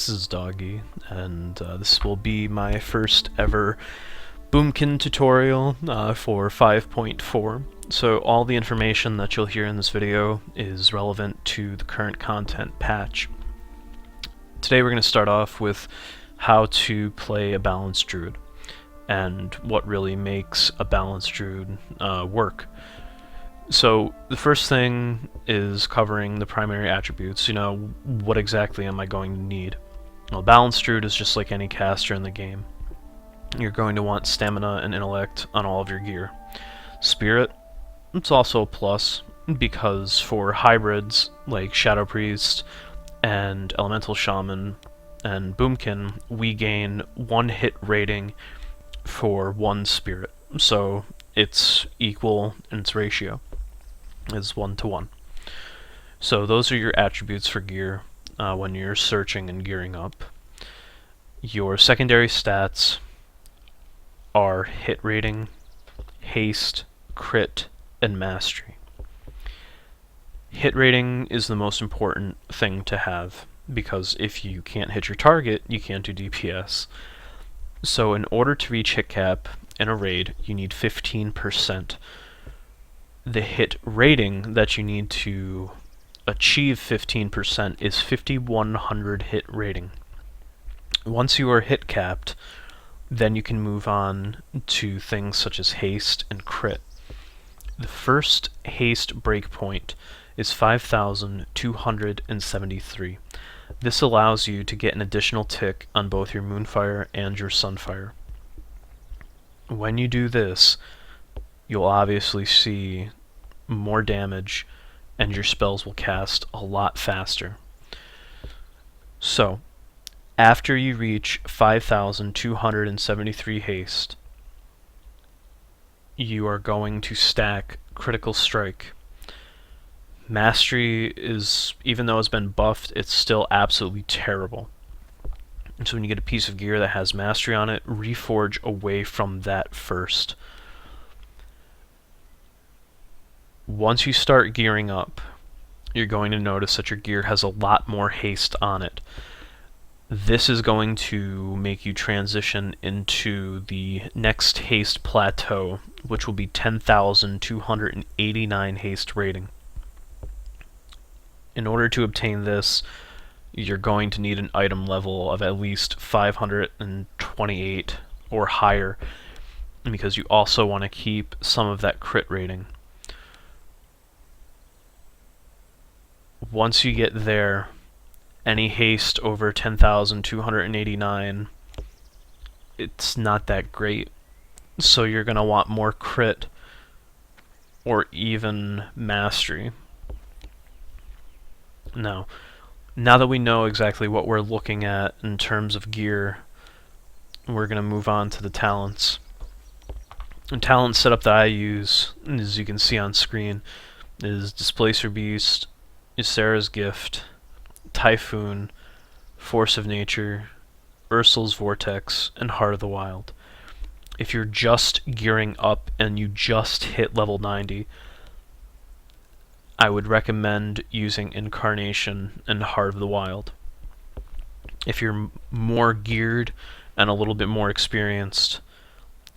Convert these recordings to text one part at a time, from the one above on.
This is Doggy, and this will be my first ever Boomkin tutorial for 5.4. So all the information that you'll hear in this video is relevant to the current content patch. Today we're going to start off with how to play a balanced druid, and what really makes a balanced druid work. So the first thing is covering the primary attributes. What exactly am I going to need? Well, balanced druid is just like any caster in the game. You're going to want stamina and intellect on all of your gear. Spirit, it's also a plus, because for hybrids like Shadow Priest and Elemental Shaman and Boomkin, we gain 1 hit rating for 1 spirit. So it's equal in its ratio. Is 1 to 1. So those are your attributes for gear when you're searching and gearing up. Your secondary stats are hit rating, haste, crit, and mastery. Hit rating is the most important thing to have, because if you can't hit your target, you can't do DPS. So in order to reach hit cap in a raid, you need 15%. The hit rating that you need to achieve 15% is 5100 hit rating. Once you are hit capped, then you can move on to things such as haste and crit. The first haste breakpoint is 5273. This allows you to get an additional tick on both your Moonfire and your Sunfire. When you do this, you'll obviously see more damage, and your spells will cast a lot faster. So, after you reach 5273 haste, you are going to stack Critical Strike. Mastery is, even though it's been buffed, it's still absolutely terrible. And so when you get a piece of gear that has Mastery on it, reforge away from that first. Once you start gearing up, you're going to notice that your gear has a lot more haste on it. This is going to make you transition into the next haste plateau, which will be 10,289 haste rating. In order to obtain this, you're going to need an item level of at least 528 or higher, because you also want to keep some of that crit rating. Once you get there, any haste over 10,289, it's not that great. So you're going to want more crit or even mastery. Now that we know exactly what we're looking at in terms of gear, we're going to move on to the talents. The talent setup that I use, as you can see on screen, is Displacer Beast, Ysera's Gift, Typhoon, Force of Nature, Ursul's Vortex, and Heart of the Wild. If you're just gearing up and you just hit level 90, I would recommend using Incarnation and Heart of the Wild. If you're more geared and a little bit more experienced,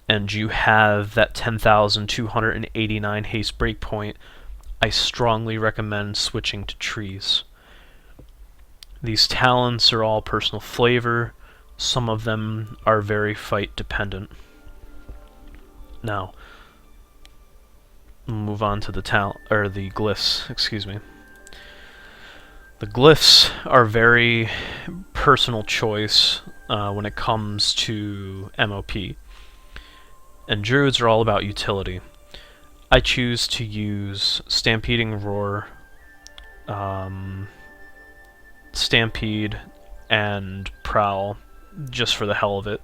and you have that 10,289 haste breakpoint, I strongly recommend switching to Trees. These talents are all personal flavor. Some of them are very fight dependent. Now, we'll move on to the glyphs, excuse me. The glyphs are very personal choice when it comes to MOP. And druids are all about utility. I choose to use Stampeding Roar, Stampede, and Prowl, just for the hell of it.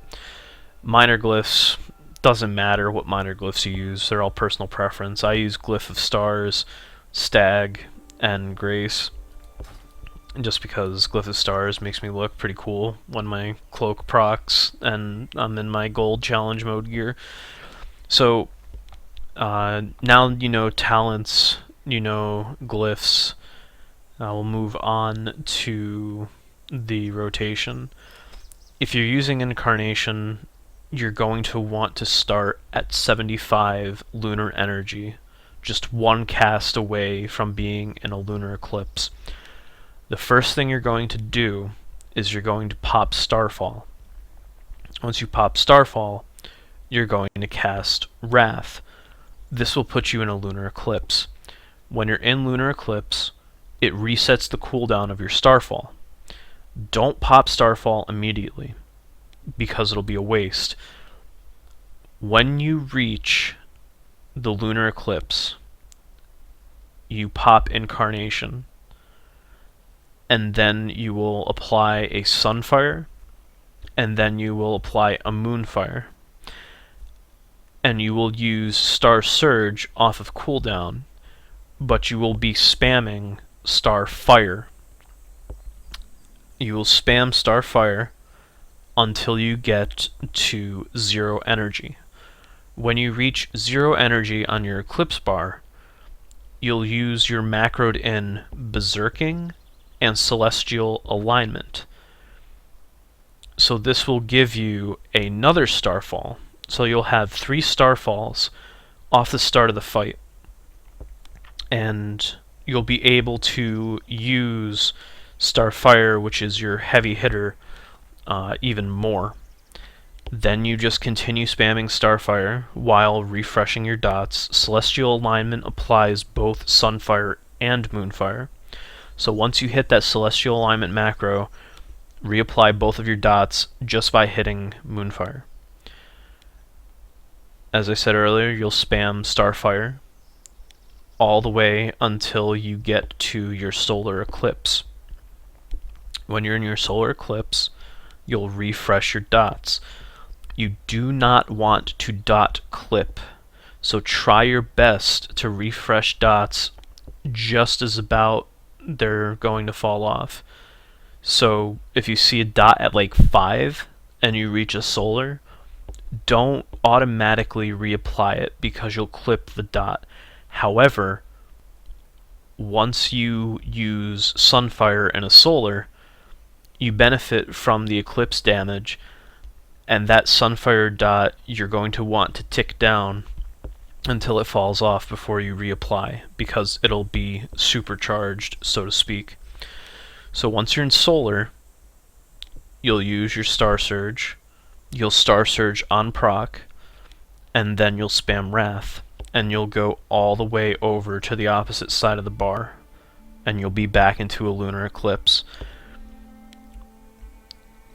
Minor glyphs, doesn't matter what minor glyphs you use, they're all personal preference. I use Glyph of Stars, Stag, and Grace, just because Glyph of Stars makes me look pretty cool when my cloak procs and I'm in my gold challenge mode gear. So, now you know talents, you know glyphs. We'll move on to the rotation. If you're using Incarnation, you're going to want to start at 75 lunar energy, just one cast away from being in a lunar eclipse. The first thing you're going to do is you're going to pop Starfall. Once you pop Starfall, you're going to cast Wrath. This will put you in a lunar eclipse. When you're in lunar eclipse, it resets the cooldown of your Starfall. Don't pop Starfall immediately, because it'll be a waste. When you reach the lunar eclipse, you pop Incarnation, and then you will apply a Sunfire, and then you will apply a Moonfire. And you will use Star Surge off of cooldown, but you will be spamming Starfire. You will spam Starfire until you get to 0 energy. When you reach 0 energy on your Eclipse bar, you'll use your macroed in Berserking and Celestial Alignment. So this will give you another Starfall. So you'll have 3 Starfalls off the start of the fight. And you'll be able to use Starfire, which is your heavy hitter, even more. Then you just continue spamming Starfire while refreshing your dots. Celestial Alignment applies both Sunfire and Moonfire. So once you hit that Celestial Alignment macro, reapply both of your dots just by hitting Moonfire. As I said earlier, you'll spam Starfire all the way until you get to your solar eclipse. When you're in your solar eclipse, you'll refresh your dots. You do not want to dot clip, so try your best to refresh dots just as about they're going to fall off. So if you see a dot at like 5 and you reach a solar, don't automatically reapply it because you'll clip the dot. However, once you use Sunfire and a solar, you benefit from the eclipse damage, and that Sunfire dot you're going to want to tick down until it falls off before you reapply, because it'll be supercharged, so to speak. So once you're in solar, you'll use your Star Surge, you'll Star Surge on proc, and then you'll spam Wrath, and you'll go all the way over to the opposite side of the bar, and you'll be back into a lunar eclipse.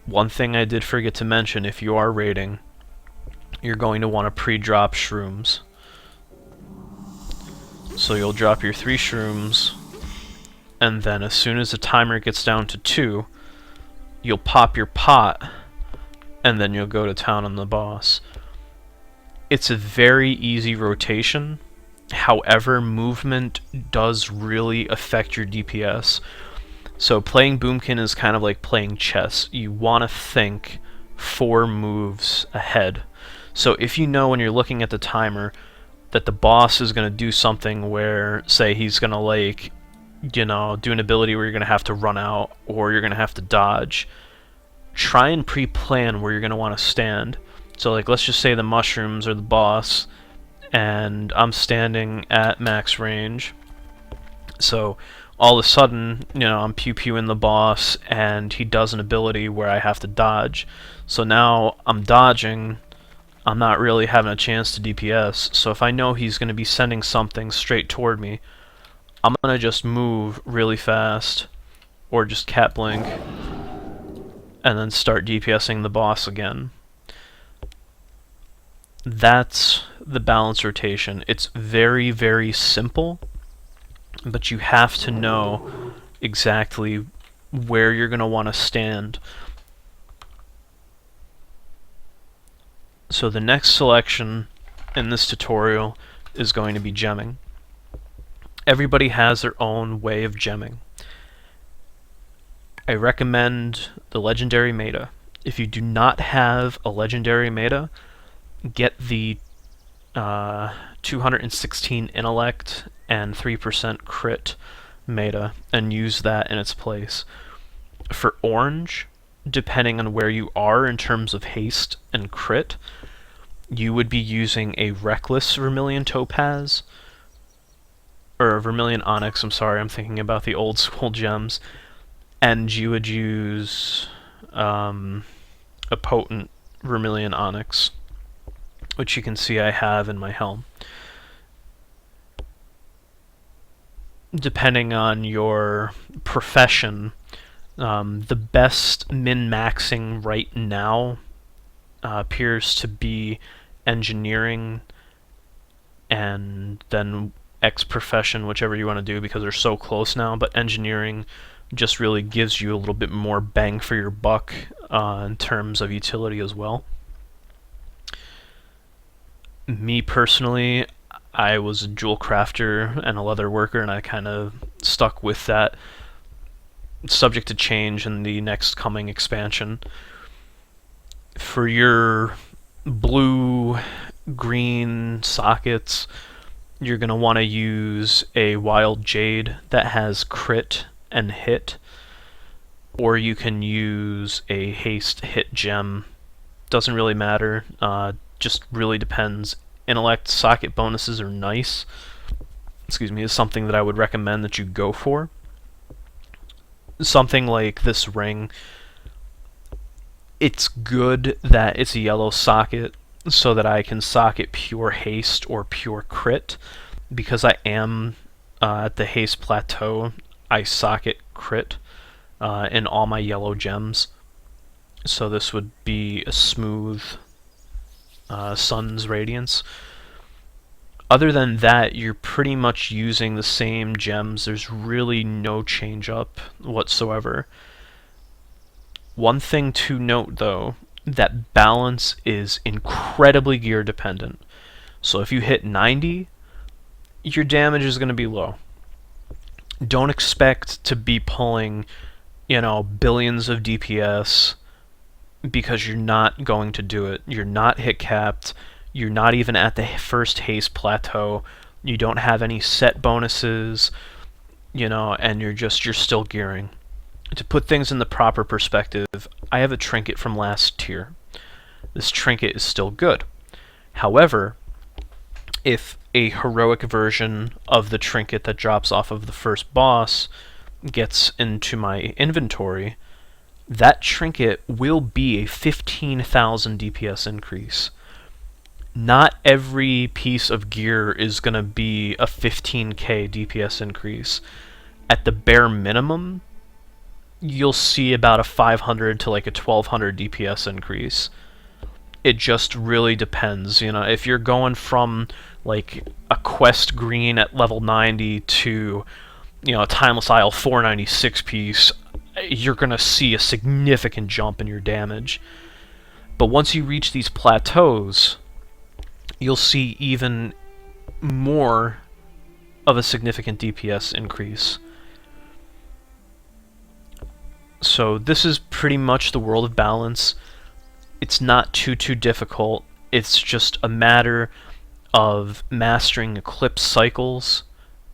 One thing I did forget to mention, if you are raiding, you're going to want to pre-drop shrooms. So you'll drop your 3 shrooms, and then as soon as the timer gets down to 2, you'll pop your pot, and then you'll go to town on the boss. It's a very easy rotation. However, movement does really affect your DPS. So playing Boomkin is kind of like playing chess. You want to think 4 moves ahead. So if you know when you're looking at the timer that the boss is going to do something where, say, he's going to, like, you know, do an ability where you're going to have to run out or you're going to have to dodge, try and pre-plan where you're going to want to stand. So, like, let's just say the mushrooms are the boss and I'm standing at max range. So all of a sudden, you know, I'm pew-pewing the boss and he does an ability where I have to dodge. So now I'm dodging, I'm not really having a chance to DPS. So if I know he's going to be sending something straight toward me, I'm going to just move really fast or just cat blink and then start DPSing the boss again. That's the balance rotation. It's very, very simple, but you have to know exactly where you're going to want to stand. So the next selection in this tutorial is going to be gemming. Everybody has their own way of gemming. I recommend the legendary meta. If you do not have a legendary meta, get the 216 intellect and 3% crit meta and use that in its place. For orange, depending on where you are in terms of haste and crit, you would be using a Reckless Vermilion Topaz, or Vermilion Onyx, I'm sorry, I'm thinking about the old school gems, and you would use a potent Vermilion Onyx, which you can see I have in my helm. Depending on your profession, the best min-maxing right now appears to be engineering and then X profession, whichever you want to do, because they're so close now, but engineering just really gives you a little bit more bang for your buck in terms of utility as well. Me personally, I was a jewel crafter and a leather worker, and I kind of stuck with that, subject to change in the next coming expansion. For your blue-green sockets, you're going to want to use a Wild Jade that has crit and hit, or you can use a haste hit gem. Doesn't really matter, just really depends. Intellect socket bonuses are nice. Is something that I would recommend that you go for. Something like this ring, it's good that it's a yellow socket so that I can socket pure haste or pure crit, because I am at the haste plateau. I socket crit in all my yellow gems, so this would be a smooth Sun's Radiance. Other than that, you're pretty much using the same gems. There's really no change up whatsoever. One thing to note, though, that balance is incredibly gear dependent. So if you hit 90, your damage is going to be low. Don't expect to be pulling, billions of DPS, because you're not going to do it. You're not hit capped. You're not even at the first haste plateau. You don't have any set bonuses, and you're still gearing. To put things in the proper perspective, I have a trinket from last tier. This trinket is still good. However, if a heroic version of the trinket that drops off of the first boss gets into my inventory, that trinket will be a 15,000 DPS increase. Not every piece of gear is going to be a 15k DPS increase. At the bare minimum, you'll see about a 500 to like a 1200 DPS increase. It just really depends. If you're going from like a quest green at level 90 to a Timeless Isle 496 piece, you're going to see a significant jump in your damage. But once you reach these plateaus, you'll see even more of a significant DPS increase. So this is pretty much the world of balance. It's not too difficult. It's just a matter of mastering eclipse cycles.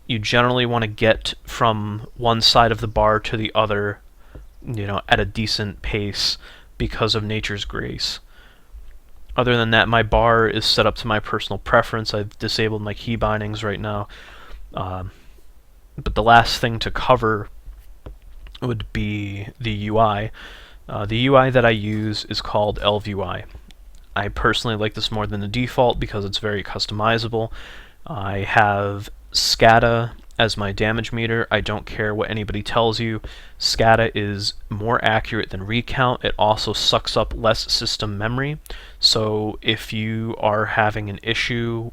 You generally want to get from one side of the bar to the other, at a decent pace because of nature's grace. Other than that, my bar is set up to my personal preference. I've disabled my key bindings right now. But the last thing to cover would be the UI. The UI that I use is called ElvUI. I personally like this more than the default because it's very customizable. I have SCADA as my damage meter. I don't care what anybody tells you. SCADA is more accurate than recount. It also sucks up less system memory. So if you are having an issue,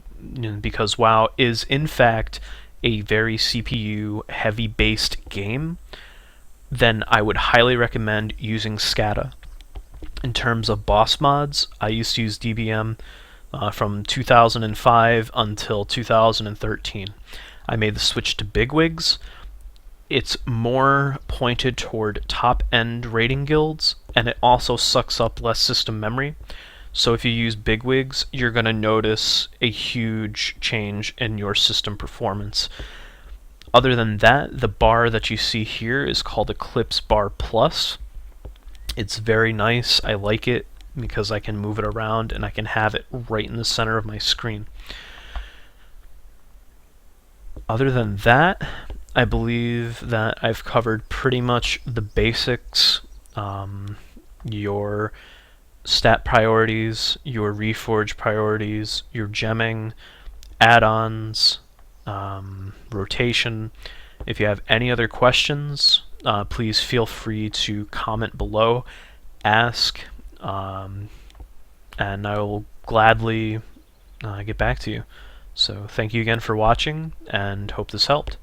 because WoW is in fact a very CPU heavy based game, then I would highly recommend using SCADA. In terms of boss mods, I used to use DBM from 2005 until 2013. I made the switch to bigwigs. It's more pointed toward top-end raiding guilds, and it also sucks up less system memory. So if you use bigwigs, you're going to notice a huge change in your system performance. Other than that, the bar that you see here is called Eclipse Bar Plus. It's very nice. I like it because I can move it around and I can have it right in the center of my screen. Other than that, I believe that I've covered pretty much the basics. Your stat priorities, your reforge priorities, your gemming, add-ons, rotation. If you have any other questions, please feel free to comment below, ask, and I will gladly get back to you. So thank you again for watching, and hope this helped.